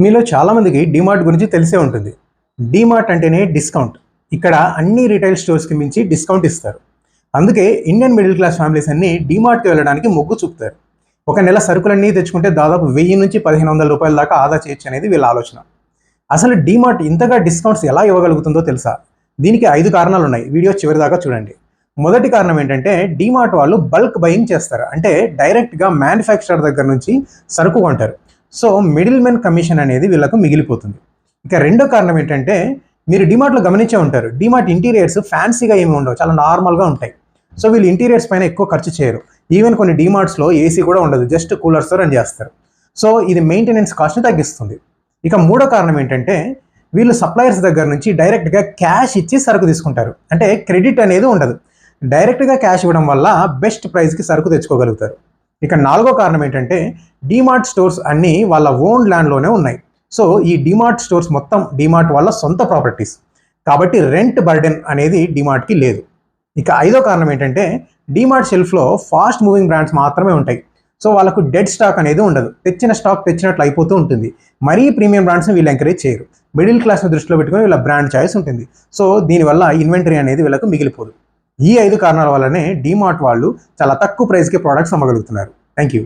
మీలో చాలామందికి డీమార్ట్ గురించి తెలిసే ఉంటుంది. డీమార్ట్ అంటేనే డిస్కౌంట్. ఇక్కడ అన్ని రిటైల్ స్టోర్స్కి మించి డిస్కౌంట్ ఇస్తారు. అందుకే ఇండియన్ మిడిల్ క్లాస్ ఫ్యామిలీస్ అన్ని డీమార్ట్కి వెళ్ళడానికి మొగ్గు చూపుతారు. ఒక నెల సరుకులన్నీ తెచ్చుకుంటే దాదాపు 1000 నుంచి 1500 రూపాయల దాకా ఆదా చేయొచ్చు అనేది వీళ్ళ ఆలోచన. అసలు డీమార్ట్ ఇంతగా డిస్కౌంట్స్ ఎలా ఇవ్వగలుగుతుందో తెలుసా? దీనికి 5 కారణాలు ఉన్నాయి. వీడియో చివరి దాకా చూడండి. మొదటి కారణం ఏంటంటే డీమార్ట్ వాళ్ళు బల్క్ బయింగ్ చేస్తారు. అంటే డైరెక్ట్గా మ్యానుఫ్యాక్చరర్ దగ్గర నుంచి సరుకు కొంటారు. సో మిడిల్ మెన్ కమిషన్ అనేది వీళ్ళకు మిగిలిపోతుంది. ఇక రెండో కారణం ఏంటంటే మీరు డీమార్ట్లో గమనించే ఉంటారు, డీమార్ట్ ఇంటీరియర్స్ ఫ్యాన్సీగా ఏమి ఉండవు, చాలా నార్మల్గా ఉంటాయి. సో వీళ్ళు ఇంటీరియర్స్ పైన ఎక్కువ ఖర్చు చేయరు. ఈవెన్ కొన్ని డీమార్ట్స్లో ఏసీ కూడా ఉండదు, జస్ట్ కూలర్స్తో రన్ చేస్తారు. సో ఇది మెయింటెనెన్స్ కాస్ట్ని తగ్గిస్తుంది. ఇక మూడో కారణం ఏంటంటే వీళ్ళు సప్లయర్స్ దగ్గర నుంచి డైరెక్ట్గా క్యాష్ ఇచ్చి సరుకు తీసుకుంటారు. అంటే క్రెడిట్ అనేది ఉండదు. డైరెక్ట్గా క్యాష్ ఇవ్వడం వల్ల బెస్ట్ ప్రైస్కి సరుకు తెచ్చుకోగలుగుతారు. ఇక నాలుగో కారణం ఏంటంటే డీమార్ట్ స్టోర్స్ అన్నీ వాళ్ళ ఓన్ ల్యాండ్లోనే ఉన్నాయి. సో ఈ డీమార్ట్ స్టోర్స్ మొత్తం డీమార్ట్ వాళ్ళ సొంత ప్రాపర్టీస్ కాబట్టి రెంట్ బర్డెన్ అనేది డీమార్ట్కి లేదు. ఇక ఐదో కారణం ఏంటంటే డీమార్ట్ షెల్ఫ్లో ఫాస్ట్ మూవింగ్ బ్రాండ్స్ మాత్రమే ఉంటాయి. సో వాళ్ళకు డెడ్ స్టాక్ అనేది ఉండదు. తెచ్చిన స్టాక్ తెచ్చినట్లు అయిపోతూ ఉంటుంది. మరీ ప్రీమియం బ్రాండ్స్ని వీళ్ళు ఎంకరేజ్ చేయరు. మిడిల్ క్లాస్ని దృష్టిలో పెట్టుకుని వీళ్ళ బ్రాండ్ చాయిస్ ఉంటుంది. సో దీనివల్ల ఇన్వెంటరీ అనేది వీళ్ళకు మిగిలిపోదు. ఈ 5 కారణాల వల్లనే డీమార్ట్ వాళ్ళు చాలా తక్కువ ప్రైస్కి ప్రోడక్ట్స్ అమ్మగలుగుతున్నారు. Thank you.